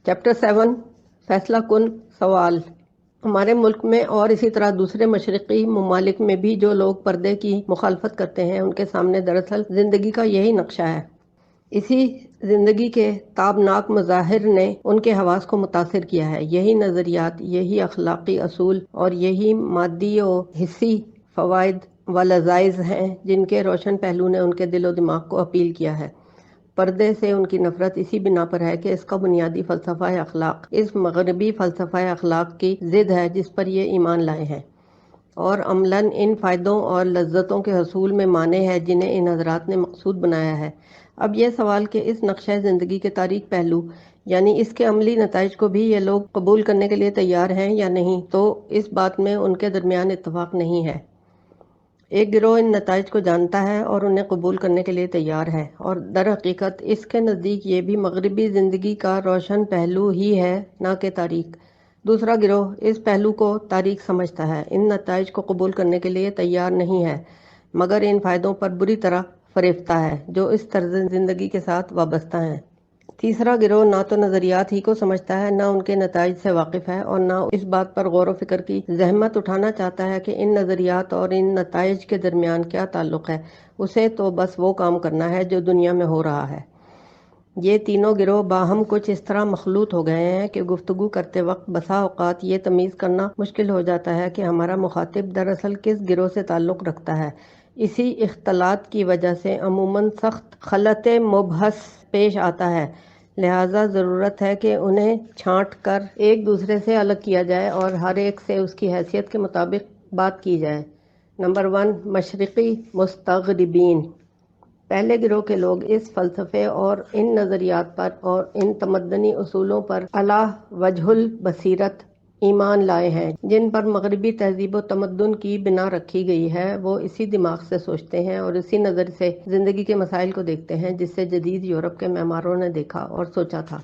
Chapter 7 فیصلہ کن سوال۔ ہمارے ملک میں اور اسی طرح دوسرے مشرقی ممالک میں بھی جو لوگ پردے کی مخالفت کرتے ہیں ان کے سامنے دراصل زندگی کا یہی نقشہ ہے۔ اسی زندگی کے تابناک مظاہر نے ان کے حواس کو متاثر کیا ہے۔ یہی نظریات، یہی اخلاقی اصول اور یہی مادی و حسی فوائد و لذائذ ہیں جن کے روشن پہلو نے ان کے دل و دماغ کو اپیل کیا ہے۔ پردے سے ان کی نفرت اسی بنا پر ہے کہ اس کا بنیادی فلسفہ اخلاق اس مغربی فلسفہ اخلاق کی ضد ہے جس پر یہ ایمان لائے ہیں، اور عملاً ان فائدوں اور لذتوں کے حصول میں مانع ہے جنہیں ان حضرات نے مقصود بنایا ہے۔ اب یہ سوال کہ اس نقشہ زندگی کے تاریک پہلو یعنی اس کے عملی نتائج کو بھی یہ لوگ قبول کرنے کے لیے تیار ہیں یا نہیں، تو اس بات میں ان کے درمیان اتفاق نہیں ہے۔ ایک گروہ ان نتائج کو جانتا ہے اور انہیں قبول کرنے کے لیے تیار ہے، اور در حقیقت اس کے نزدیک یہ بھی مغربی زندگی کا روشن پہلو ہی ہے، نہ کہ تاریک۔ دوسرا گروہ اس پہلو کو تاریک سمجھتا ہے، ان نتائج کو قبول کرنے کے لیے تیار نہیں ہے، مگر ان فائدوں پر بری طرح فریفتہ ہے جو اس طرز زندگی کے ساتھ وابستہ ہیں۔ تیسرا گروہ نہ تو نظریات ہی کو سمجھتا ہے، نہ ان کے نتائج سے واقف ہے، اور نہ اس بات پر غور و فکر کی زحمت اٹھانا چاہتا ہے کہ ان نظریات اور ان نتائج کے درمیان کیا تعلق ہے۔ اسے تو بس وہ کام کرنا ہے جو دنیا میں ہو رہا ہے۔ یہ تینوں گروہ باہم کچھ اس طرح مخلوط ہو گئے ہیں کہ گفتگو کرتے وقت بسا اوقات یہ تمیز کرنا مشکل ہو جاتا ہے کہ ہمارا مخاطب دراصل کس گروہ سے تعلق رکھتا ہے۔ اسی اختلاط کی وجہ سے عموماً سخت خلط مبحث پیش آتا ہے، لہٰذا ضرورت ہے کہ انہیں چھانٹ کر ایک دوسرے سے الگ کیا جائے اور ہر ایک سے اس کی حیثیت کے مطابق بات کی جائے۔ نمبر 1، مشرقی مستغربین۔ پہلے گروہ کے لوگ اس فلسفے اور ان نظریات پر اور ان تمدنی اصولوں پر علی وجہ البصیرت ایمان لائے ہیں جن پر مغربی تہذیب و تمدن کی بنا رکھی گئی ہے۔ وہ اسی دماغ سے سوچتے ہیں اور اسی نظر سے زندگی کے مسائل کو دیکھتے ہیں جس سے جدید یورپ کے معماروں نے دیکھا اور سوچا تھا،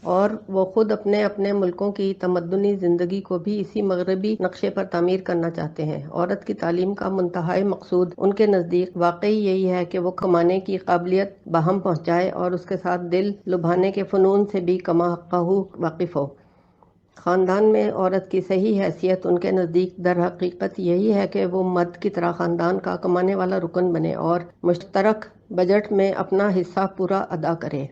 اور وہ خود اپنے اپنے ملکوں کی تمدنی زندگی کو بھی اسی مغربی نقشے پر تعمیر کرنا چاہتے ہیں۔ عورت کی تعلیم کا منتہائی مقصود ان کے نزدیک واقعی یہی ہے کہ وہ کمانے کی قابلیت باہم پہنچائے اور اس کے ساتھ دل لبھانے کے فنون سے بھی کما حقہ واقف ہو۔ خاندان میں عورت کی صحیح حیثیت ان کے نزدیک در حقیقت یہی ہے کہ وہ مرد کی طرح خاندان کا کمانے والا رکن بنے اور مشترک بجٹ میں اپنا حصہ پورا ادا کرے۔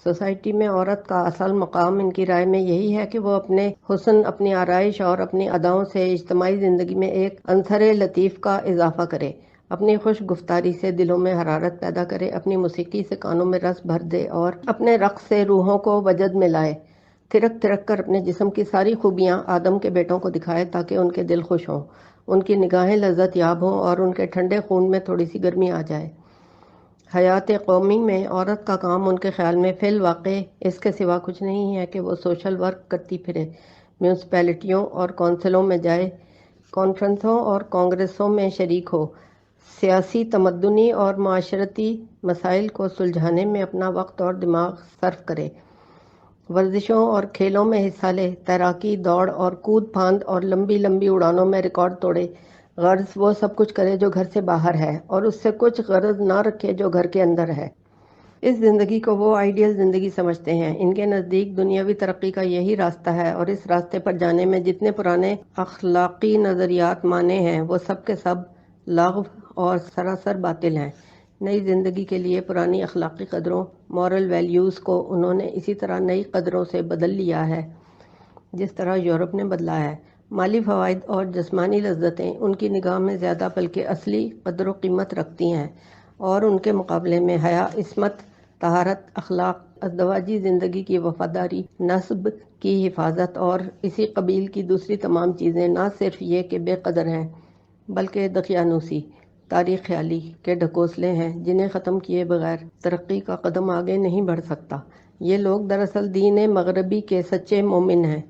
سوسائٹی میں عورت کا اصل مقام ان کی رائے میں یہی ہے کہ وہ اپنے حسن، اپنی آرائش اور اپنی اداؤں سے اجتماعی زندگی میں ایک عنصر لطیف کا اضافہ کرے، اپنی خوش گفتاری سے دلوں میں حرارت پیدا کرے، اپنی موسیقی سے کانوں میں رس بھر دے اور اپنے رقص سے روحوں کو وجد میں لائے، تھرک تھرک کر اپنے جسم کی ساری خوبیاں آدم کے بیٹوں کو دکھائے تاکہ ان کے دل خوش ہوں، ان کی نگاہیں لذت یاب ہوں اور ان کے ٹھنڈے خون میں تھوڑی سی گرمی آ جائے۔ حیات قومی میں عورت کا کام ان کے خیال میں فی الواقع اس کے سوا کچھ نہیں ہے کہ وہ سوشل ورک کرتی پھرے، میونسپلٹیوں اور کونسلوں میں جائے، کانفرنسوں اور کانگریسوں میں شریک ہو، سیاسی، تمدنی اور معاشرتی مسائل کو سلجھانے میں اپنا وقت اور دماغ صرف کرے، ورزشوں اور کھیلوں میں حصہ لے، تیراکی، دوڑ اور کود پھاند اور لمبی لمبی اڑانوں میں ریکارڈ توڑے، غرض وہ سب کچھ کرے جو گھر سے باہر ہے اور اس سے کچھ غرض نہ رکھے جو گھر کے اندر ہے۔ اس زندگی کو وہ آئیڈیل زندگی سمجھتے ہیں۔ ان کے نزدیک دنیاوی ترقی کا یہی راستہ ہے، اور اس راستے پر جانے میں جتنے پرانے اخلاقی نظریات مانے ہیں وہ سب کے سب لغو اور سراسر باطل ہیں۔ نئی زندگی کے لیے پرانی اخلاقی قدروں، مورل ویلیوز کو انہوں نے اسی طرح نئی قدروں سے بدل لیا ہے جس طرح یورپ نے بدلا ہے۔ مالی فوائد اور جسمانی لذتیں ان کی نگاہ میں زیادہ بلکہ اصلی قدر و قیمت رکھتی ہیں، اور ان کے مقابلے میں حیا، عصمت، طہارت، اخلاق، ازدواجی زندگی کی وفاداری، نسب کی حفاظت اور اسی قبیل کی دوسری تمام چیزیں نہ صرف یہ کہ بے قدر ہیں بلکہ دقیانوسی، تاریخ خیالی کے ڈھکوسلے ہیں جنہیں ختم کیے بغیر ترقی کا قدم آگے نہیں بڑھ سکتا۔ یہ لوگ دراصل دین مغربی کے سچے مومن ہیں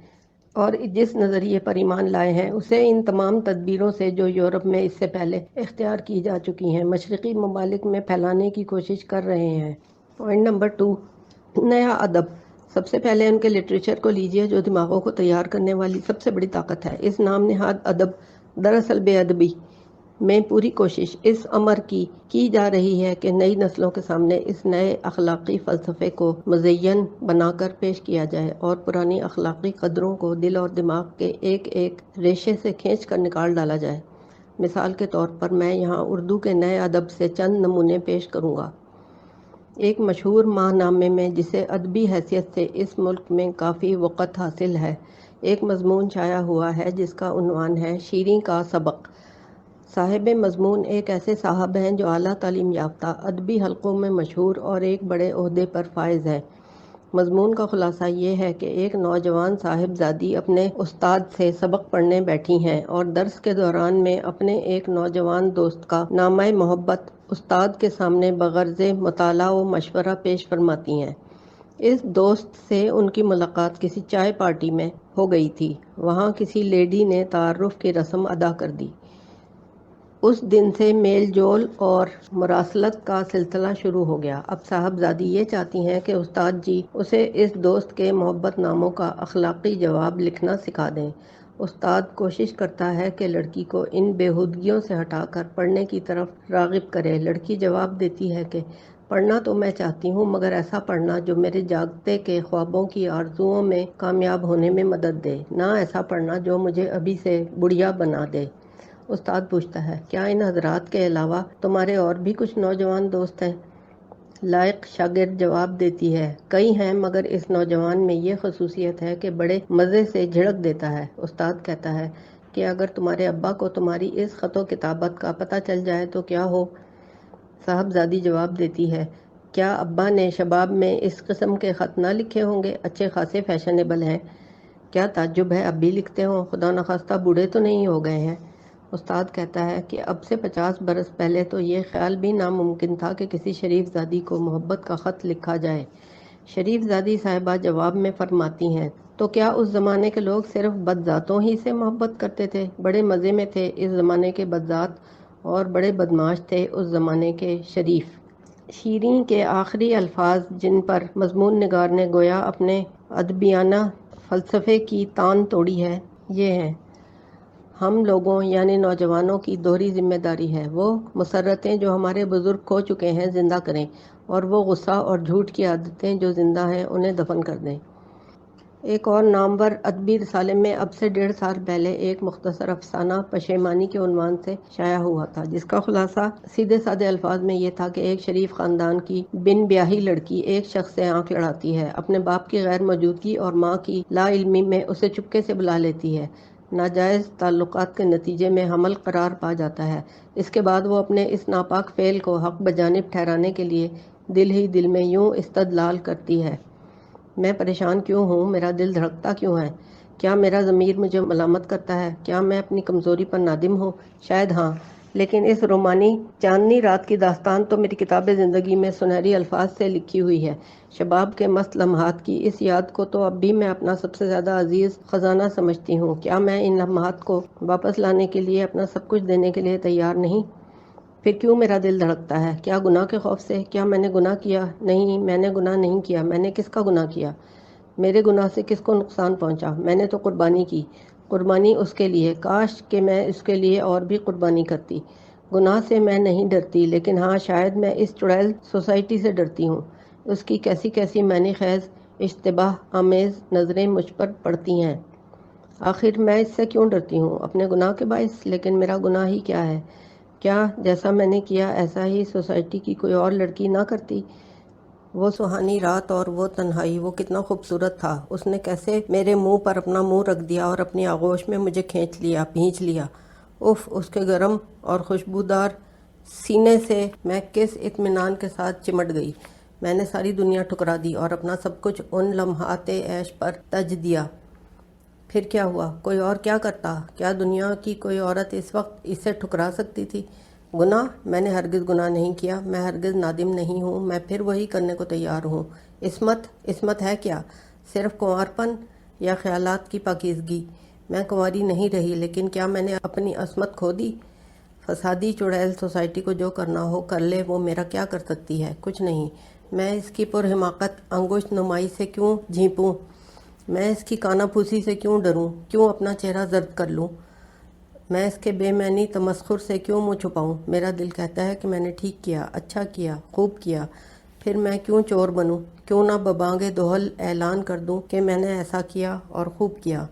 اور جس نظریے پر ایمان لائے ہیں اسے ان تمام تدبیروں سے جو یورپ میں اس سے پہلے اختیار کی جا چکی ہیں مشرقی ممالک میں پھیلانے کی کوشش کر رہے ہیں۔ پوائنٹ نمبر 2، نیا ادب۔ سب سے پہلے ان کے لٹریچر کو لیجئے جو دماغوں کو تیار کرنے والی سب سے بڑی طاقت ہے۔ اس نام نہاد ادب دراصل بے ادبی میں پوری کوشش اس امر کی جا رہی ہے کہ نئی نسلوں کے سامنے اس نئے اخلاقی فلسفے کو مزین بنا کر پیش کیا جائے اور پرانی اخلاقی قدروں کو دل اور دماغ کے ایک ایک ریشے سے کھینچ کر نکال ڈالا جائے۔ مثال کے طور پر میں یہاں اردو کے نئے ادب سے چند نمونے پیش کروں گا۔ ایک مشہور ماہ نامے میں جسے ادبی حیثیت سے اس ملک میں کافی وقت حاصل ہے، ایک مضمون شائع ہوا ہے جس کا عنوان ہے شیریں کا سبق۔ صاحب مضمون ایک ایسے صاحب ہیں جو اعلیٰ تعلیم یافتہ، ادبی حلقوں میں مشہور اور ایک بڑے عہدے پر فائز ہیں۔ مضمون کا خلاصہ یہ ہے کہ ایک نوجوان صاحبزادی اپنے استاد سے سبق پڑھنے بیٹھی ہیں اور درس کے دوران میں اپنے ایک نوجوان دوست کا نامہ محبت استاد کے سامنے بغرض مطالعہ و مشورہ پیش فرماتی ہیں۔ اس دوست سے ان کی ملاقات کسی چائے پارٹی میں ہو گئی تھی۔ وہاں کسی لیڈی نے تعارف کی رسم ادا کر دی۔ اس دن سے میل جول اور مراسلت کا سلسلہ شروع ہو گیا۔ اب صاحبزادی یہ چاہتی ہیں کہ استاد جی اسے اس دوست کے محبت ناموں کا اخلاقی جواب لکھنا سکھا دیں۔ استاد کوشش کرتا ہے کہ لڑکی کو ان بےہودگیوں سے ہٹا کر پڑھنے کی طرف راغب کرے۔ لڑکی جواب دیتی ہے کہ پڑھنا تو میں چاہتی ہوں، مگر ایسا پڑھنا جو میرے جاگتے کے خوابوں کی آرزوؤں میں کامیاب ہونے میں مدد دے، نہ ایسا پڑھنا جو مجھے ابھی سے بڑھیا بنا دے۔ استاد پوچھتا ہے، کیا ان حضرات کے علاوہ تمہارے اور بھی کچھ نوجوان دوست ہیں؟ لائق شاگرد جواب دیتی ہے، کئی ہیں، مگر اس نوجوان میں یہ خصوصیت ہے کہ بڑے مزے سے جھڑک دیتا ہے۔ استاد کہتا ہے کہ اگر تمہارے ابا کو تمہاری اس خط و کتابت کا پتہ چل جائے تو کیا ہو؟ صاحبزادی جواب دیتی ہے، کیا ابا نے شباب میں اس قسم کے خط نہ لکھے ہوں گے؟ اچھے خاصے فیشنیبل ہیں۔ کیا تعجب ہے اب بھی لکھتے ہوں، خدا نخواستہ بوڑھے تو نہیں ہو گئے ہیں؟ استاد کہتا ہے کہ اب سے 50 برس پہلے تو یہ خیال بھی ناممکن تھا کہ کسی شریف زادی کو محبت کا خط لکھا جائے۔ شریف زادی صاحبہ جواب میں فرماتی ہیں، تو کیا اس زمانے کے لوگ صرف بدذاتوں ہی سے محبت کرتے تھے؟ بڑے مزے میں تھے اس زمانے کے بدذات اور بڑے بدمعاش تھے اس زمانے کے شریف۔ شیریں کے آخری الفاظ جن پر مضمون نگار نے گویا اپنے ادبیانہ فلسفے کی تان توڑی ہے، یہ ہیں، ہم لوگوں یعنی نوجوانوں کی دوہری ذمہ داری ہے، وہ مسرتیں جو ہمارے بزرگ کھو چکے ہیں زندہ کریں، اور وہ غصہ اور جھوٹ کی عادتیں جو زندہ ہیں انہیں دفن کر دیں۔ ایک اور نامور ادبی رسالے میں اب سے 1.5 سال پہلے ایک مختصر افسانہ پشیمانی کے عنوان سے شائع ہوا تھا، جس کا خلاصہ سیدھے سادے الفاظ میں یہ تھا کہ ایک شریف خاندان کی بن بیاہی لڑکی ایک شخص سے آنکھ لڑاتی ہے، اپنے باپ کی غیر موجودگی اور ماں کی لا علمی میں اسے چپکے سے بلا لیتی ہے، ناجائز تعلقات کے نتیجے میں حمل قرار پا جاتا ہے۔ اس کے بعد وہ اپنے اس ناپاک فعل کو حق بجانب ٹھہرانے کے لیے دل ہی دل میں یوں استدلال کرتی ہے، میں پریشان کیوں ہوں، میرا دل دھڑکتا کیوں ہے؟ کیا میرا ضمیر مجھے ملامت کرتا ہے؟ کیا میں اپنی کمزوری پر نادم ہوں؟ شاید ہاں، لیکن اس رومانی چاندنی رات کی داستان تو میری کتاب زندگی میں سنہری الفاظ سے لکھی ہوئی ہے۔ شباب کے مست لمحات کی اس یاد کو تو اب بھی میں اپنا سب سے زیادہ عزیز خزانہ سمجھتی ہوں۔ کیا میں ان لمحات کو واپس لانے کے لیے اپنا سب کچھ دینے کے لیے تیار نہیں؟ پھر کیوں میرا دل دھڑکتا ہے؟ کیا گناہ کے خوف سے؟ کیا میں نے گناہ کیا؟ نہیں، میں نے گناہ نہیں کیا۔ میں نے کس کا گناہ کیا؟ میرے گناہ سے کس کو نقصان پہنچا؟ میں نے تو قربانی کی، قربانی اس کے لیے، کاش کہ میں اس کے لیے اور بھی قربانی کرتی۔ گناہ سے میں نہیں ڈرتی، لیکن ہاں شاید میں اس چڑیل سوسائٹی سے ڈرتی ہوں۔ اس کی کیسی کیسی معنی خیز اشتباہ آمیز نظریں مجھ پر پڑتی ہیں۔ آخر میں اس سے کیوں ڈرتی ہوں؟ اپنے گناہ کے باعث؟ لیکن میرا گناہ ہی کیا ہے؟ کیا جیسا میں نے کیا ایسا ہی سوسائٹی کی کوئی اور لڑکی نہ کرتی؟ وہ سہانی رات اور وہ تنہائی، وہ کتنا خوبصورت تھا۔ اس نے کیسے میرے منہ پر اپنا منہ رکھ دیا اور اپنی آغوش میں مجھے کھینچ لیا، بھینچ لیا۔ اف، اس کے گرم اور خوشبودار سینے سے میں کس اطمینان کے ساتھ چمٹ گئی۔ میں نے ساری دنیا ٹھکرا دی اور اپنا سب کچھ ان لمحات عیش پر تج دیا۔ پھر کیا ہوا؟ کوئی اور کیا کرتا؟ کیا دنیا کی کوئی عورت اس وقت اسے ٹھکرا سکتی تھی؟ گناہ؟ میں نے ہرگز گناہ نہیں کیا، میں ہرگز نادم نہیں ہوں، میں پھر وہی کرنے کو تیار ہوں۔ عصمت ہے کیا؟ صرف کنوارپن یا خیالات کی پاکیزگی؟ میں کنواری نہیں رہی، لیکن کیا میں نے اپنی عصمت کھو دی؟ فسادی چڑیل سوسائٹی کو جو کرنا ہو کر لے، وہ میرا کیا کر سکتی ہے؟ کچھ نہیں۔ میں اس کی پرحماقت انگشت نمائی سے کیوں جھیپوں؟ میں اس کی کانا پھوسی سے کیوں ڈروں؟ کیوں اپنا چہرہ زرد کر لوں؟ میں اس کے بے معنی تمسخر سے کیوں منہ چھپاؤں؟ میرا دل کہتا ہے کہ میں نے ٹھیک کیا، اچھا کیا، خوب کیا۔ پھر میں کیوں چور بنوں؟ کیوں نہ ببانگ دہل اعلان کر دوں کہ میں نے ایسا کیا اور خوب کیا۔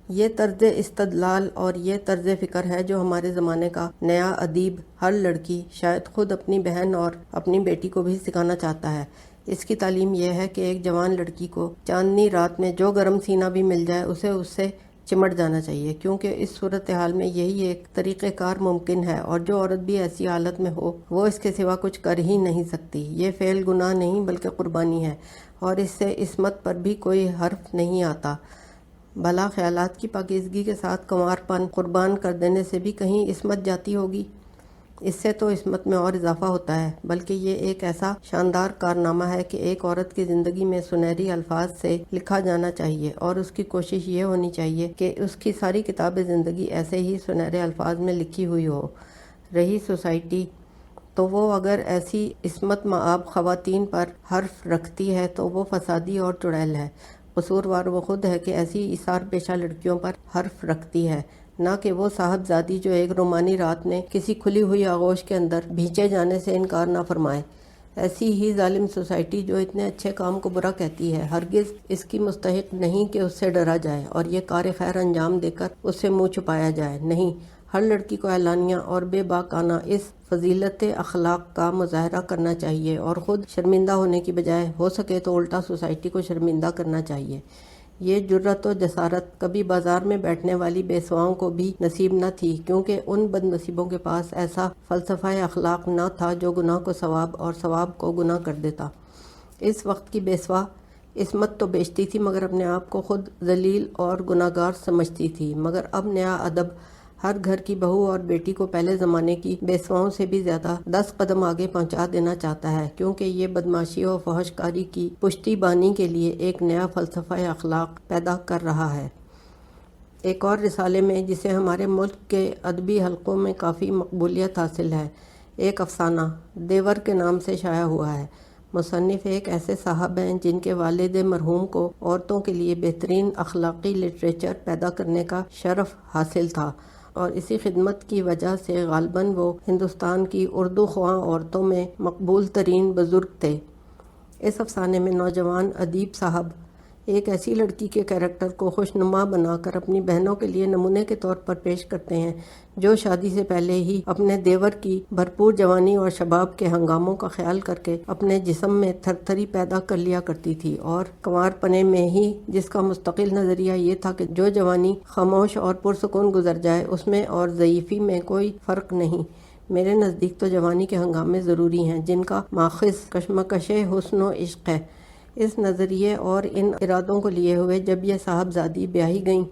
یہ طرز استدلال اور یہ طرز فکر ہے جو ہمارے زمانے کا نیا ادیب ہر لڑکی، شاید خود اپنی بہن اور اپنی بیٹی کو بھی سکھانا چاہتا ہے۔ اس کی تعلیم یہ ہے کہ ایک جوان لڑکی کو چاندنی رات میں جو گرم سینہ بھی مل جائے اسے اس سے چمٹ جانا چاہیے، کیونکہ اس صورتحال میں یہی ایک طریقہ کار ممکن ہے، اور جو عورت بھی ایسی حالت میں ہو وہ اس کے سوا کچھ کر ہی نہیں سکتی۔ یہ فعل گناہ نہیں بلکہ قربانی ہے، اور اس سے عصمت پر بھی کوئی حرف نہیں آتا۔ بھلا خیالات کی پاکیزگی کے ساتھ کنوار پن قربان کر دینے سے بھی کہیں عصمت جاتی ہوگی؟ اس سے تو عصمت میں اور اضافہ ہوتا ہے، بلکہ یہ ایک ایسا شاندار کارنامہ ہے کہ ایک عورت کی زندگی میں سنہری الفاظ سے لکھا جانا چاہیے، اور اس کی کوشش یہ ہونی چاہیے کہ اس کی ساری کتاب زندگی ایسے ہی سنہرے الفاظ میں لکھی ہوئی ہو۔ رہی سوسائٹی، تو وہ اگر ایسی عصمت مآب خواتین پر حرف رکھتی ہے تو وہ فسادی اور چڑیل ہے۔ قصوروار وہ خود ہے کہ ایسی ایثار پیشہ لڑکیوں پر حرف رکھتی ہے، نہ کہ وہ صاحبزادی جو ایک رومانی رات میں کسی کھلی ہوئی آغوش کے اندر بھینچے جانے سے انکار نہ فرمائے۔ ایسی ہی ظالم سوسائٹی جو اتنے اچھے کام کو برا کہتی ہے، ہرگز اس کی مستحق نہیں کہ اس سے ڈرا جائے اور یہ کار خیر انجام دے کر اس سے منہ چھپایا جائے۔ نہیں، ہر لڑکی کو اعلانیہ اور بے باکانہ اس فضیلت اخلاق کا مظاہرہ کرنا چاہیے، اور خود شرمندہ ہونے کی بجائے ہو سکے تو الٹا سوسائٹی کو شرمندہ کرنا چاہیے۔ یہ جرأت و جسارت کبھی بازار میں بیٹھنے والی بیسواؤں کو بھی نصیب نہ تھی، کیونکہ ان بد نصیبوں کے پاس ایسا فلسفہ اخلاق نہ تھا جو گناہ کو ثواب اور ثواب کو گناہ کر دیتا۔ اس وقت کی بیسوا عصمت تو بیچتی تھی مگر اپنے آپ کو خود ذلیل اور گناہگار سمجھتی تھی۔ مگر اب نیا ادب ہر گھر کی بہو اور بیٹی کو پہلے زمانے کی بیسواؤں سے بھی زیادہ 10 قدم آگے پہنچا دینا چاہتا ہے، کیونکہ یہ بدماشی و فحش کاری کی پشتی بانی کے لیے ایک نیا فلسفہ اخلاق پیدا کر رہا ہے۔ ایک اور رسالے میں جسے ہمارے ملک کے ادبی حلقوں میں کافی مقبولیت حاصل ہے، ایک افسانہ دیور کے نام سے شائع ہوا ہے۔ مصنف ایک ایسے صاحب ہیں جن کے والد مرحوم کو عورتوں کے لیے بہترین اخلاقی لٹریچر پیدا کرنے کا شرف حاصل تھا، اور اسی خدمت کی وجہ سے غالباً وہ ہندوستان کی اردو خواں عورتوں میں مقبول ترین بزرگ تھے۔ اس افسانے میں نوجوان ادیب صاحب ایک ایسی لڑکی کے کیریکٹر کو خوشنما بنا کر اپنی بہنوں کے لیے نمونے کے طور پر پیش کرتے ہیں، جو شادی سے پہلے ہی اپنے دیور کی بھرپور جوانی اور شباب کے ہنگاموں کا خیال کر کے اپنے جسم میں تھرتھری پیدا کر لیا کرتی تھی، اور کنوار پنے میں ہی جس کا مستقل نظریہ یہ تھا کہ جو جوانی خاموش اور پرسکون گزر جائے اس میں اور ضعیفی میں کوئی فرق نہیں۔ میرے نزدیک تو جوانی کے ہنگامے ضروری ہیں، جن کا ماخذ کشمکش حسن و عشق ہے۔ اس نظریے اور ان ارادوں کو لیے ہوئے جب یہ صاحبزادی بیاہی گئیں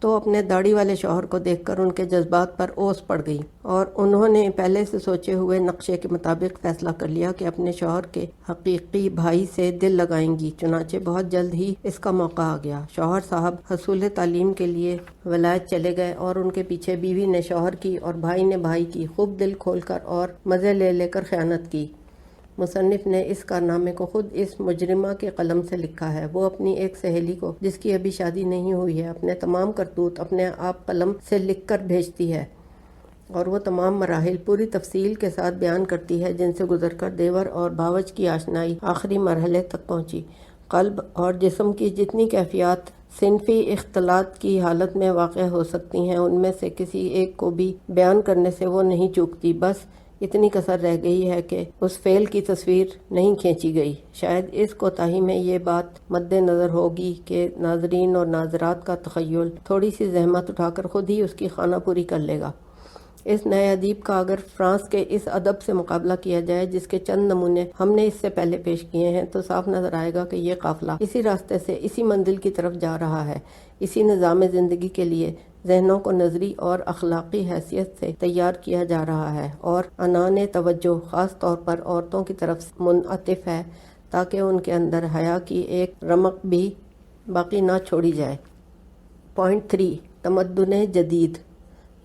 تو اپنے داڑھی والے شوہر کو دیکھ کر ان کے جذبات پر اوس پڑ گئی، اور انہوں نے پہلے سے سوچے ہوئے نقشے کے مطابق فیصلہ کر لیا کہ اپنے شوہر کے حقیقی بھائی سے دل لگائیں گی۔ چنانچہ بہت جلد ہی اس کا موقع آ گیا۔ شوہر صاحب حصول تعلیم کے لیے ولایت چلے گئے، اور ان کے پیچھے بیوی نے شوہر کی اور بھائی نے بھائی کی خوب دل کھول کر اور مزے لے لے کر خیانت کی۔ مصنف نے اس کارنامے کو خود اس مجرمہ کے قلم سے لکھا ہے۔ وہ اپنی ایک سہیلی کو جس کی ابھی شادی نہیں ہوئی ہے اپنے تمام کرتوت اپنے آپ قلم سے لکھ کر بھیجتی ہے، اور وہ تمام مراحل پوری تفصیل کے ساتھ بیان کرتی ہے جن سے گزر کر دیور اور باورچ کی آشنائی آخری مرحلے تک پہنچی۔ قلب اور جسم کی جتنی کیفیات صنفی اختلاط کی حالت میں واقع ہو سکتی ہیں، ان میں سے کسی ایک کو بھی بیان کرنے سے وہ نہیں چوکتی۔ بس اتنی کسر رہ گئی ہے کہ اس فعل کی تصویر نہیں کھینچی گئی۔ شاید اس کوتاہی میں یہ بات مد نظر ہوگی کہ ناظرین اور ناظرات کا تخیل تھوڑی سی زحمت اٹھا کر خود ہی اس کی خانہ پوری کر لے گا۔ اس نئے ادیب کا اگر فرانس کے اس ادب سے مقابلہ کیا جائے جس کے چند نمونے ہم نے اس سے پہلے پیش کیے ہیں، تو صاف نظر آئے گا کہ یہ قافلہ اسی راستے سے اسی منزل کی طرف جا رہا ہے، اسی نظام زندگی کے لیے ذہنوں کو نظری اور اخلاقی حیثیت سے تیار کیا جا رہا ہے، اور عنان توجہ خاص طور پر عورتوں کی طرف منعطف ہے تاکہ ان کے اندر حیا کی ایک رمق بھی باقی نہ چھوڑی جائے۔ پوائنٹ 3، تمدن جدید۔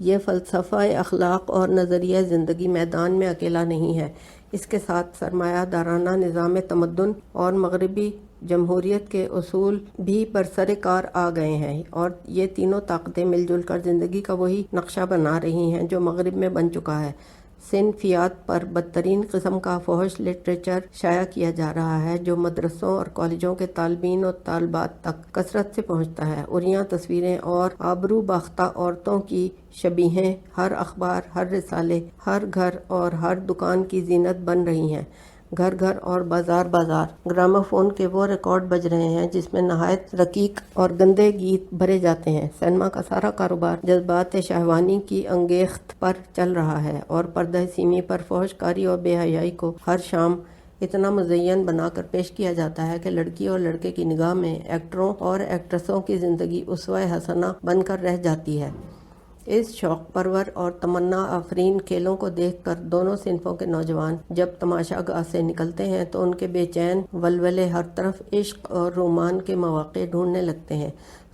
یہ فلسفہ اخلاق اور نظریہ زندگی میدان میں اکیلا نہیں ہے، اس کے ساتھ سرمایہ دارانہ نظام تمدن اور مغربی جمہوریت کے اصول بھی برسر کار آ گئے ہیں اور یہ تینوں طاقتیں مل جل کر زندگی کا وہی نقشہ بنا رہی ہیں جو مغرب میں بن چکا ہے۔ صنفیات پر بدترین قسم کا فحش لٹریچر شائع کیا جا رہا ہے جو مدرسوں اور کالجوں کے طالبین اور طالبات تک کثرت سے پہنچتا ہے۔ عریاں تصویریں اور آبرو باختہ عورتوں کی شبیہیں ہر اخبار، ہر رسالے، ہر گھر اور ہر دکان کی زینت بن رہی ہیں۔ گھر گھر اور بازار بازار گراموفون کے وہ ریکارڈ بج رہے ہیں جس میں نہایت رقیق اور گندے گیت بھرے جاتے ہیں۔ سینما کا سارا کاروبار جذبات شہوانی کی انگیخت پر چل رہا ہے اور پردہ سیمی پر فحش کاری اور بے حیائی کو ہر شام اتنا مزین بنا کر پیش کیا جاتا ہے کہ لڑکی اور لڑکے کی نگاہ میں ایکٹروں اور ایکٹریسوں کی زندگی اسوہ حسنہ بن کر رہ جاتی ہے۔ اس شوق پرور اور تمنا آفرین کھیلوں کو دیکھ کر دونوں صنفوں کے نوجوان جب تماشا گاہ سے نکلتے ہیں تو ان کے بے چین ولولے ہر طرف عشق اور رومان کے مواقع ڈھونڈنے لگتے ہیں۔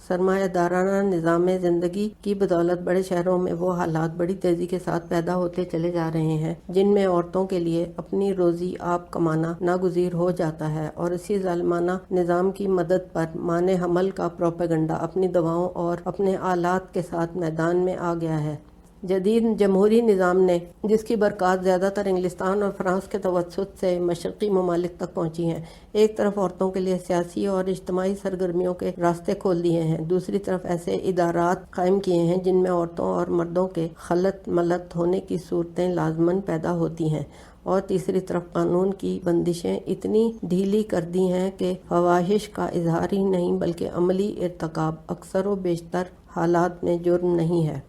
سرمایہ دارانہ نظام زندگی کی بدولت بڑے شہروں میں وہ حالات بڑی تیزی کے ساتھ پیدا ہوتے چلے جا رہے ہیں جن میں عورتوں کے لیے اپنی روزی آپ کمانا ناگزیر ہو جاتا ہے، اور اسی ظالمانہ نظام کی مدد پر مانع حمل کا پروپیگنڈا اپنی دواؤں اور اپنے آلات کے ساتھ میدان میں آ گیا ہے۔ جدید جمہوری نظام نے جس کی برکات زیادہ تر انگلستان اور فرانس کے توسط سے مشرقی ممالک تک پہنچی ہیں، ایک طرف عورتوں کے لیے سیاسی اور اجتماعی سرگرمیوں کے راستے کھول دیے ہیں، دوسری طرف ایسے ادارات قائم کیے ہیں جن میں عورتوں اور مردوں کے خلط ملط ہونے کی صورتیں لازماً پیدا ہوتی ہیں، اور تیسری طرف قانون کی بندشیں اتنی ڈھیلی کر دی ہیں کہ فواحش کا اظہار ہی نہیں بلکہ عملی ارتکاب اکثر و بیشتر حالات میں جرم نہیں ہے۔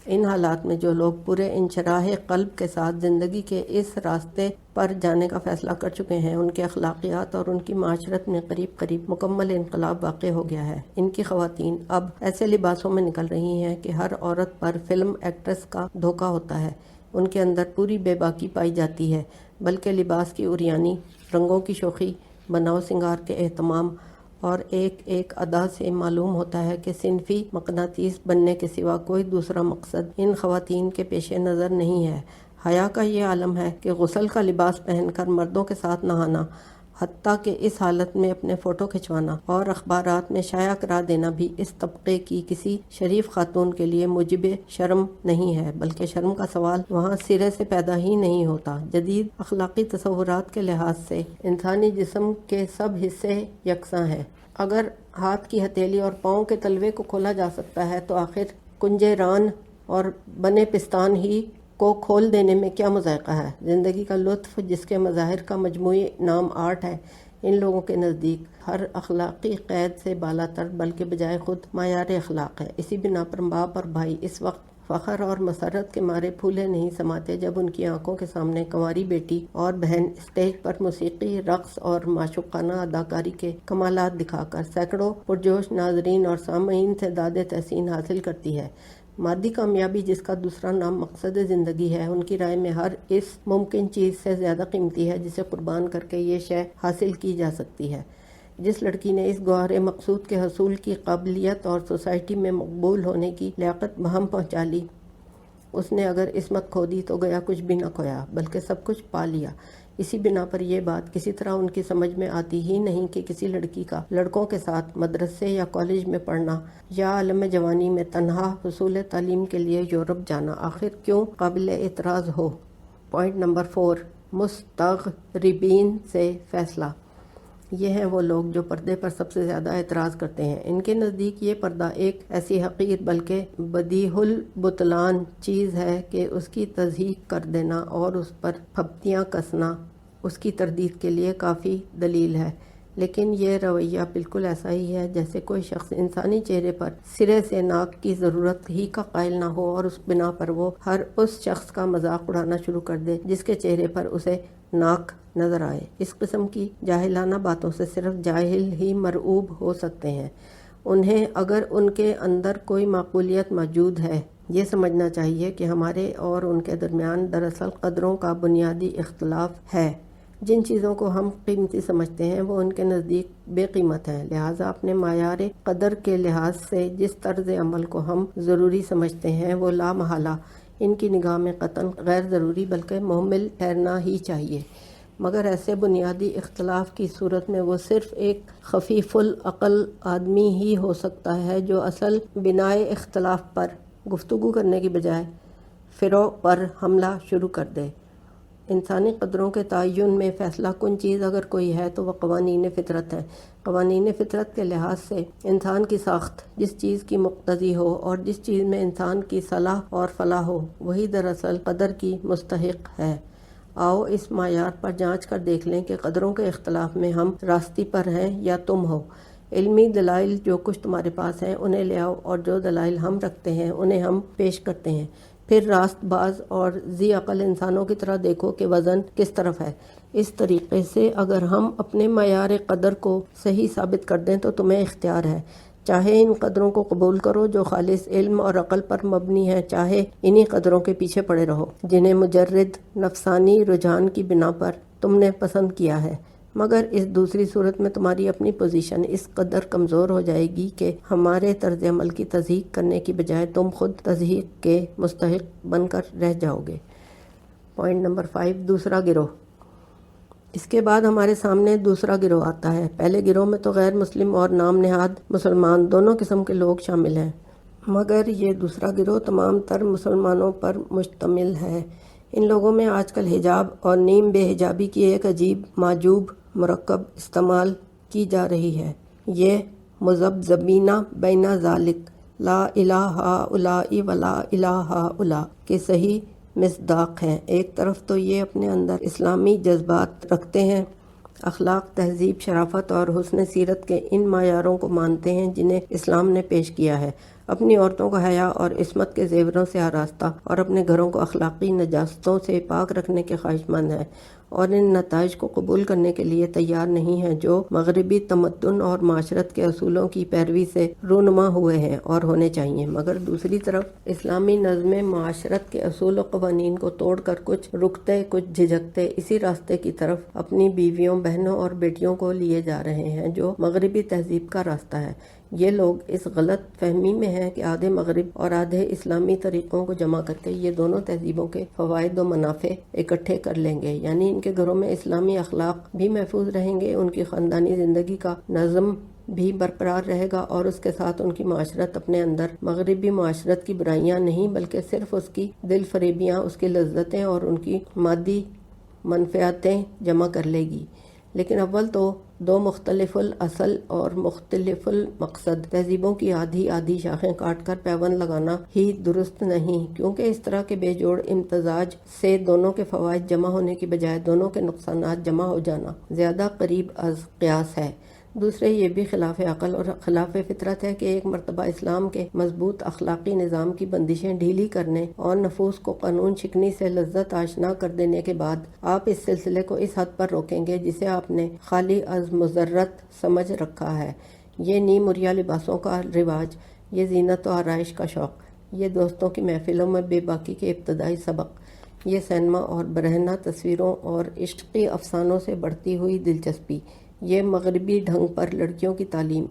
ان حالات میں جو لوگ پورے انشراح قلب کے ساتھ زندگی کے اس راستے پر جانے کا فیصلہ کر چکے ہیں، ان کے اخلاقیات اور ان کی معاشرت میں قریب قریب مکمل انقلاب واقع ہو گیا ہے۔ ان کی خواتین اب ایسے لباسوں میں نکل رہی ہیں کہ ہر عورت پر فلم ایکٹریس کا دھوکہ ہوتا ہے۔ ان کے اندر پوری بے باکی پائی جاتی ہے، بلکہ لباس کی عریانی، رنگوں کی شوخی، بناؤ سنگار کے اہتمام اور ایک ایک ادا سے معلوم ہوتا ہے کہ صنفی مقناطیس بننے کے سوا کوئی دوسرا مقصد ان خواتین کے پیش نظر نہیں ہے۔ حیا کا یہ عالم ہے کہ غسل کا لباس پہن کر مردوں کے ساتھ نہانا، حتیٰ کہ اس حالت میں اپنے فوٹو کھنچوانا اور اخبارات میں شائع کرا دینا بھی اس طبقے کی کسی شریف خاتون کے لیے موجب شرم نہیں ہے، بلکہ شرم کا سوال وہاں سرے سے پیدا ہی نہیں ہوتا۔ جدید اخلاقی تصورات کے لحاظ سے انسانی جسم کے سب حصے یکساں ہیں۔ اگر ہاتھ کی ہتھیلی اور پاؤں کے تلوے کو کھولا جا سکتا ہے تو آخر کنجے ران اور بنے پستان ہی کو کھول دینے میں کیا مذائقہ ہے؟ زندگی کا لطف جس کے مظاہر کا مجموعی نام آرٹ ہے، ان لوگوں کے نزدیک ہر اخلاقی قید سے بالا تر بلکہ بجائے خود معیار اخلاق ہے۔ اسی بنا پر باپ اور بھائی اس وقت فخر اور مسرت کے مارے پھولے نہیں سماتے جب ان کی آنکھوں کے سامنے کنواری بیٹی اور بہن اسٹیج پر موسیقی، رقص اور معشوقانہ اداکاری کے کمالات دکھا کر سینکڑوں پرجوش ناظرین اور سامعین سے داد تحسین حاصل کرتی ہے۔ مادی کامیابی جس کا دوسرا نام مقصد زندگی ہے، ان کی رائے میں ہر اس ممکن چیز سے زیادہ قیمتی ہے جسے قربان کر کے یہ شے حاصل کی جا سکتی ہے۔ جس لڑکی نے اس گوہر مقصود کے حصول کی قابلیت اور سوسائٹی میں مقبول ہونے کی لیاقت بہم پہنچا لی، اس نے اگر عصمت کھو دی تو گیا کچھ بھی نہ کھویا بلکہ سب کچھ پا لیا۔ اسی بنا پر یہ بات کسی طرح ان کی سمجھ میں آتی ہی نہیں کہ کسی لڑکی کا لڑکوں کے ساتھ مدرسے یا کالج میں پڑھنا یا عالم جوانی میں تنہا حصول تعلیم کے لیے یورپ جانا آخر کیوں قابل اعتراض ہو۔ پوائنٹ نمبر 4، مستغربین سے فیصلہ۔ یہ ہیں وہ لوگ جو پردے پر سب سے زیادہ اعتراض کرتے ہیں۔ ان کے نزدیک یہ پردہ ایک ایسی حقیر بلکہ بدیع البطلان چیز ہے کہ اس کی تصحیح کر دینا اور اس پر پھپتیاں کسنا اس کی تردید کے لیے کافی دلیل ہے۔ لیکن یہ رویہ بالکل ایسا ہی ہے جیسے کوئی شخص انسانی چہرے پر سرے سے ناک کی ضرورت ہی کا قائل نہ ہو اور اس بنا پر وہ ہر اس شخص کا مذاق اڑانا شروع کر دے جس کے چہرے پر اسے ناک نظر آئے۔ اس قسم کی جاہلانہ باتوں سے صرف جاہل ہی مرعوب ہو سکتے ہیں۔ انہیں اگر ان کے اندر کوئی معقولیت موجود ہے، یہ سمجھنا چاہیے کہ ہمارے اور ان کے درمیان دراصل قدروں کا بنیادی اختلاف ہے۔ جن چیزوں کو ہم قیمتی سمجھتے ہیں وہ ان کے نزدیک بے قیمت ہیں، لہٰذا اپنے معیار قدر کے لحاظ سے جس طرز عمل کو ہم ضروری سمجھتے ہیں وہ لامحالہ ان کی نگاہ میں قطعاً غیر ضروری بلکہ مہمل ٹھہرنا ہی چاہیے۔ مگر ایسے بنیادی اختلاف کی صورت میں وہ صرف ایک خفیف العقل آدمی ہی ہو سکتا ہے جو اصل بنائے اختلاف پر گفتگو کرنے کی بجائے فروع پر حملہ شروع کر دے۔ انسانی قدروں کے تعین میں فیصلہ کن چیز اگر کوئی ہے تو وہ قوانین فطرت ہیں۔ قوانین فطرت کے لحاظ سے انسان کی ساخت جس چیز کی مقتضی ہو اور جس چیز میں انسان کی صلاح اور فلاح ہو وہی دراصل قدر کی مستحق ہے۔ آؤ اس معیار پر جانچ کر دیکھ لیں کہ قدروں کے اختلاف میں ہم راستی پر ہیں یا تم ہو۔ علمی دلائل جو کچھ تمہارے پاس ہیں انہیں لے آؤ، اور جو دلائل ہم رکھتے ہیں انہیں ہم پیش کرتے ہیں۔ پھر راست باز اور ذی عقل انسانوں کی طرح دیکھو کہ وزن کس طرف ہے۔ اس طریقے سے اگر ہم اپنے معیار قدر کو صحیح ثابت کر دیں تو تمہیں اختیار ہے، چاہے ان قدروں کو قبول کرو جو خالص علم اور عقل پر مبنی ہیں، چاہے انہی قدروں کے پیچھے پڑے رہو جنہیں مجرد نفسانی رجحان کی بنا پر تم نے پسند کیا ہے۔ مگر اس دوسری صورت میں تمہاری اپنی پوزیشن اس قدر کمزور ہو جائے گی کہ ہمارے طرز عمل کی تصدیق کرنے کی بجائے تم خود تصدیق کے مستحق بن کر رہ جاؤ گے۔ پوائنٹ نمبر 5، دوسرا گروہ۔ اس کے بعد ہمارے سامنے دوسرا گروہ آتا ہے۔ پہلے گروہ میں تو غیر مسلم اور نام نہاد مسلمان دونوں قسم کے لوگ شامل ہیں، مگر یہ دوسرا گروہ تمام تر مسلمانوں پر مشتمل ہے۔ ان لوگوں میں آج کل حجاب اور نیم بے حجابی کی ایک عجیب معجوب مرکب استعمال کی جا رہی ہے۔ یہ مذبذبین بین ذالک لا الہ ہؤلاء ولا الہ ہؤلاء کے صحیح مصداق ہیں۔ ایک طرف تو یہ اپنے اندر اسلامی جذبات رکھتے ہیں، اخلاق، تہذیب، شرافت اور حسن سیرت کے ان معیاروں کو مانتے ہیں جنہیں اسلام نے پیش کیا ہے، اپنی عورتوں کو حیا اور عصمت کے زیوروں سے آراستہ اور اپنے گھروں کو اخلاقی نجاستوں سے پاک رکھنے کے خواہش مند ہیں، اور ان نتائج کو قبول کرنے کے لیے تیار نہیں ہیں جو مغربی تمدن اور معاشرت کے اصولوں کی پیروی سے رونما ہوئے ہیں اور ہونے چاہیے۔ مگر دوسری طرف اسلامی نظم معاشرت کے اصول و قوانین کو توڑ کر کچھ رکتے کچھ جھجکتے اسی راستے کی طرف اپنی بیویوں، بہنوں اور بیٹیوں کو لیے جا رہے ہیں جو مغربی تہذیب کا راستہ ہے۔ یہ لوگ اس غلط فہمی میں ہیں کہ آدھے مغرب اور آدھے اسلامی طریقوں کو جمع کر کے یہ دونوں تہذیبوں کے فوائد و منافع اکٹھے کر لیں گے، یعنی ان کے گھروں میں اسلامی اخلاق بھی محفوظ رہیں گے، ان کی خاندانی زندگی کا نظم بھی برقرار رہے گا، اور اس کے ساتھ ان کی معاشرت اپنے اندر مغربی معاشرت کی برائیاں نہیں بلکہ صرف اس کی دل فریبیاں، اس کی لذتیں اور ان کی مادی منفعتیں جمع کر لے گی۔ لیکن اول تو دو مختلف الاصل اور مختلف المقصد تہذیبوں کی آدھی آدھی شاخیں کاٹ کر پیوند لگانا ہی درست نہیں، کیونکہ اس طرح کے بے جوڑ امتزاج سے دونوں کے فوائد جمع ہونے کی بجائے دونوں کے نقصانات جمع ہو جانا زیادہ قریب از قیاس ہے۔ دوسرے یہ بھی خلاف عقل اور خلاف فطرت ہے کہ ایک مرتبہ اسلام کے مضبوط اخلاقی نظام کی بندشیں ڈھیلی کرنے اور نفوس کو قانون شکنی سے لذت آشنا کر دینے کے بعد آپ اس سلسلے کو اس حد پر روکیں گے جسے آپ نے خالی از مضرت سمجھ رکھا ہے۔ یہ نیم مریا لباسوں کا رواج، یہ زینت و آرائش کا شوق، یہ دوستوں کی محفلوں میں بے باکی کے ابتدائی سبق، یہ سینما اور برہنہ تصویروں اور عشقی افسانوں سے بڑھتی ہوئی دلچسپی، یہ مغربی ڈھنگ پر لڑکیوں کی تعلیم،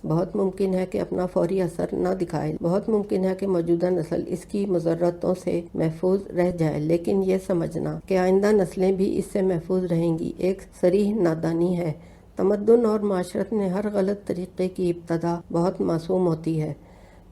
بہت ممکن ہے کہ اپنا فوری اثر نہ دکھائے، بہت ممکن ہے کہ موجودہ نسل اس کی مضرتوں سے محفوظ رہ جائے، لیکن یہ سمجھنا کہ آئندہ نسلیں بھی اس سے محفوظ رہیں گی ایک صریح نادانی ہے۔ تمدن اور معاشرت میں ہر غلط طریقے کی ابتدا بہت معصوم ہوتی ہے،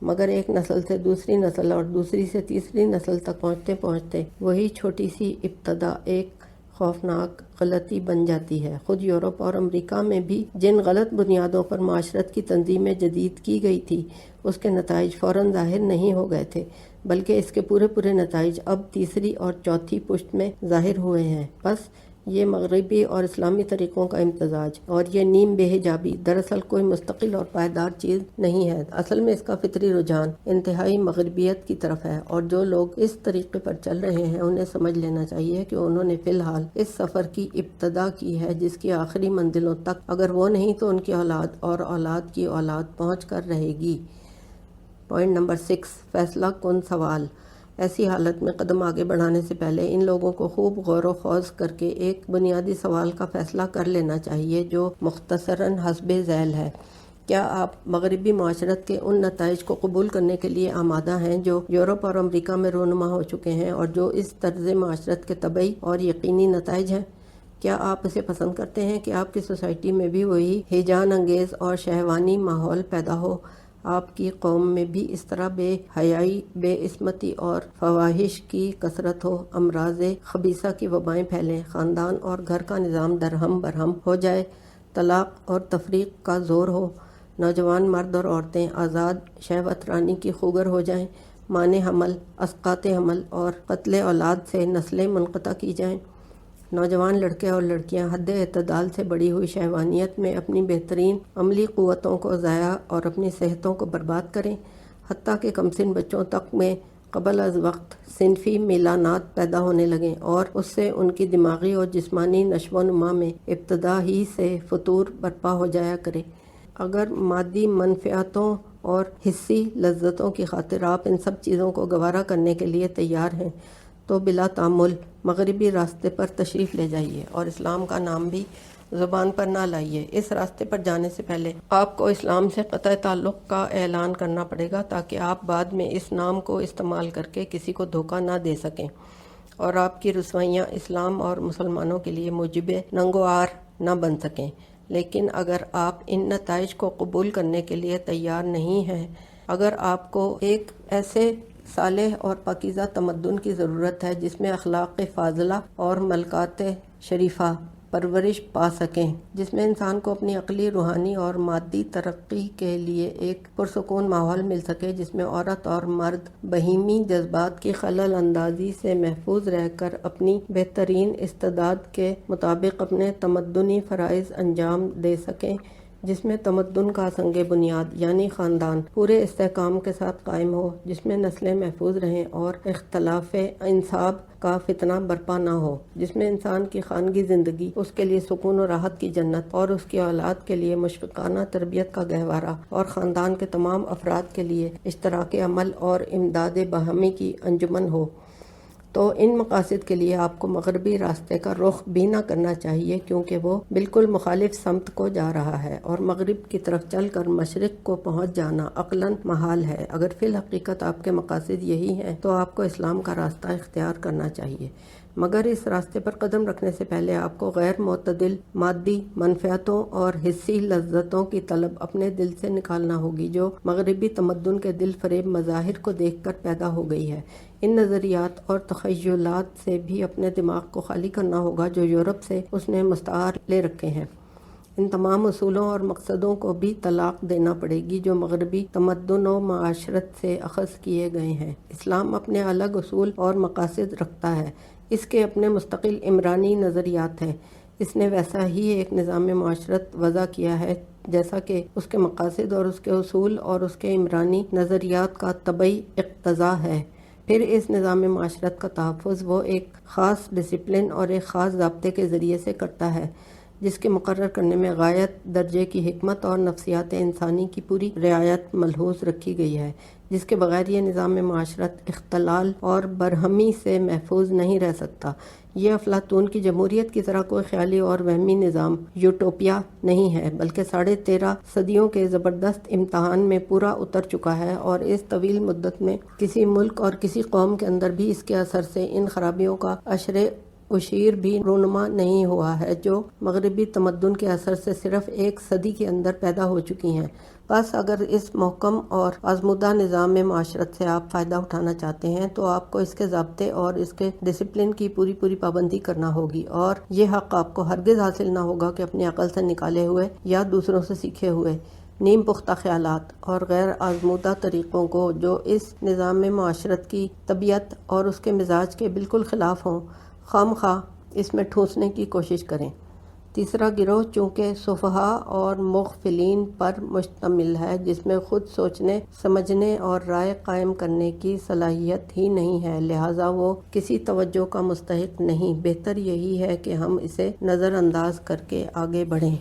مگر ایک نسل سے دوسری نسل اور دوسری سے تیسری نسل تک پہنچتے پہنچتے وہی چھوٹی سی ابتدا ایک خوفناک غلطی بن جاتی ہے۔ خود یورپ اور امریکہ میں بھی جن غلط بنیادوں پر معاشرت کی تنظیمیں جدید کی گئی تھی اس کے نتائج فوراً ظاہر نہیں ہو گئے تھے، بلکہ اس کے پورے نتائج اب تیسری اور چوتھی پشت میں ظاہر ہوئے ہیں۔ بس یہ مغربی اور اسلامی طریقوں کا امتزاج اور یہ نیم بے حجابی دراصل کوئی مستقل اور پائیدار چیز نہیں ہے، اصل میں اس کا فطری رجحان انتہائی مغربیت کی طرف ہے، اور جو لوگ اس طریقے پر چل رہے ہیں انہیں سمجھ لینا چاہیے کہ انہوں نے فی الحال اس سفر کی ابتدا کی ہے جس کی آخری منزلوں تک اگر وہ نہیں تو ان کی اولاد اور اولاد کی اولاد پہنچ کر رہے گی۔ پوائنٹ نمبر 6، فیصلہ کن سوال۔ ایسی حالت میں قدم آگے بڑھانے سے پہلے ان لوگوں کو خوب غور و خوض کر کے ایک بنیادی سوال کا فیصلہ کر لینا چاہیے جو مختصراً حسب ذیل ہے: کیا آپ مغربی معاشرت کے ان نتائج کو قبول کرنے کے لیے آمادہ ہیں جو یورپ اور امریکہ میں رونما ہو چکے ہیں اور جو اس طرز معاشرت کے طبعی اور یقینی نتائج ہیں؟ کیا آپ اسے پسند کرتے ہیں کہ آپ کی سوسائٹی میں بھی وہی ہیجان انگیز اور شہوانی ماحول پیدا ہو؟ آپ کی قوم میں بھی اس طرح بے حیائی، بے عصمتی اور فواہش کی کثرت ہو، امراض خبیثہ کی وبائیں پھیلیں، خاندان اور گھر کا نظام درہم برہم ہو جائے، طلاق اور تفریق کا زور ہو، نوجوان مرد اور عورتیں آزاد شہوت رانی کی خوگر ہو جائیں، مانع حمل، اسقاط حمل اور قتل اولاد سے نسلیں منقطع کی جائیں، نوجوان لڑکے اور لڑکیاں حد اعتدال سے بڑھی ہوئی شہوانیت میں اپنی بہترین عملی قوتوں کو ضائع اور اپنی صحتوں کو برباد کریں، حتیٰ کہ کمسن بچوں تک میں قبل از وقت صنفی میلانات پیدا ہونے لگیں اور اس سے ان کی دماغی اور جسمانی نشو و نما میں ابتدا ہی سے فتور برپا ہو جایا کرے۔ اگر مادی منفعتوں اور حصی لذتوں کی خاطر آپ ان سب چیزوں کو گوارا کرنے کے لیے تیار ہیں تو بلا تامل مغربی راستے پر تشریف لے جائیے اور اسلام کا نام بھی زبان پر نہ لائیے۔ اس راستے پر جانے سے پہلے آپ کو اسلام سے قطع تعلق کا اعلان کرنا پڑے گا تاکہ آپ بعد میں اس نام کو استعمال کر کے کسی کو دھوکہ نہ دے سکیں اور آپ کی رسوائیاں اسلام اور مسلمانوں کے لیے موجب ننگوار نہ بن سکیں۔ لیکن اگر آپ ان نتائج کو قبول کرنے کے لیے تیار نہیں ہیں، اگر آپ کو ایک ایسے صالح اور پاکیزہ تمدن کی ضرورت ہے جس میں اخلاق فاضلہ اور ملکات شریفہ پرورش پا سکیں، جس میں انسان کو اپنی عقلی، روحانی اور مادی ترقی کے لیے ایک پرسکون ماحول مل سکے، جس میں عورت اور مرد بہیمی جذبات کی خلل اندازی سے محفوظ رہ کر اپنی بہترین استعداد کے مطابق اپنے تمدنی فرائض انجام دے سکیں، جس میں تمدن کا سنگ بنیاد یعنی خاندان پورے استحکام کے ساتھ قائم ہو، جس میں نسلیں محفوظ رہیں اور اختلاف انصاب کا فتنہ برپا نہ ہو، جس میں انسان کی خانگی زندگی اس کے لیے سکون و راحت کی جنت اور اس کی اولاد کے لیے مشفقانہ تربیت کا گہوارہ اور خاندان کے تمام افراد کے لیے اشتراک عمل اور امداد باہمی کی انجمن ہو۔ تو ان مقاصد کے لیے آپ کو مغربی راستے کا رخ بھی نہ کرنا چاہیے، کیونکہ وہ بالکل مخالف سمت کو جا رہا ہے اور مغرب کی طرف چل کر مشرق کو پہنچ جانا عقلاً محال ہے۔ اگر فی الحقیقت آپ کے مقاصد یہی ہیں تو آپ کو اسلام کا راستہ اختیار کرنا چاہیے، مگر اس راستے پر قدم رکھنے سے پہلے آپ کو غیر معتدل مادی منفعتوں اور حصی لذتوں کی طلب اپنے دل سے نکالنا ہوگی، جو مغربی تمدن کے دل فریب مظاہر کو دیکھ کر پیدا ہو گئی ہے۔ ان نظریات اور تخیلات سے بھی اپنے دماغ کو خالی کرنا ہوگا جو یورپ سے اس نے مستعار لے رکھے ہیں۔ ان تمام اصولوں اور مقصدوں کو بھی طلاق دینا پڑے گی جو مغربی تمدن و معاشرت سے اخذ کیے گئے ہیں۔ اسلام اپنے الگ اصول اور مقاصد رکھتا ہے، اس کے اپنے مستقل عمرانی نظریات ہیں۔ اس نے ویسا ہی ایک نظام معاشرت وضع کیا ہے جیسا کہ اس کے مقاصد اور اس کے اصول اور اس کے عمرانی نظریات کا طبعی اقتضا ہے۔ پھر اس نظام معاشرت کا تحفظ وہ ایک خاص ڈسپلن اور ایک خاص ضابطے کے ذریعے سے کرتا ہے، جس کے مقرر کرنے میں غایت درجے کی حکمت اور نفسیات انسانی کی پوری رعایت ملحوظ رکھی گئی ہے، جس کے بغیر یہ نظام معاشرت اختلال اور برہمی سے محفوظ نہیں رہ سکتا۔ یہ افلاطون کی جمہوریت کی طرح کوئی خیالی اور وہمی نظام یوٹوپیا نہیں ہے، بلکہ 13.5 صدیوں کے زبردست امتحان میں پورا اتر چکا ہے، اور اس طویل مدت میں کسی ملک اور کسی قوم کے اندر بھی اس کے اثر سے ان خرابیوں کا عشر اشیر بھی رونما نہیں ہوا ہے جو مغربی تمدن کے اثر سے صرف 1 صدی کے اندر پیدا ہو چکی ہیں۔ بس اگر اس محکم اور آزمودہ نظام معاشرت سے آپ فائدہ اٹھانا چاہتے ہیں تو آپ کو اس کے ضابطے اور اس کے ڈسپلن کی پوری پابندی کرنا ہوگی، اور یہ حق آپ کو ہرگز حاصل نہ ہوگا کہ اپنی عقل سے نکالے ہوئے یا دوسروں سے سیکھے ہوئے نیم پختہ خیالات اور غیر آزمودہ طریقوں کو جو اس نظام معاشرت کی طبیعت اور اس کے مزاج کے بالکل خلاف ہوں خام خواہ اس میں ٹھونسنے کی کوشش کریں۔ تیسرا گروہ چونکہ سفہاء اور مغفلین پر مشتمل ہے، جس میں خود سوچنے سمجھنے اور رائے قائم کرنے کی صلاحیت ہی نہیں ہے، لہٰذا وہ کسی توجہ کا مستحق نہیں۔ بہتر یہی ہے کہ ہم اسے نظر انداز کر کے آگے بڑھیں۔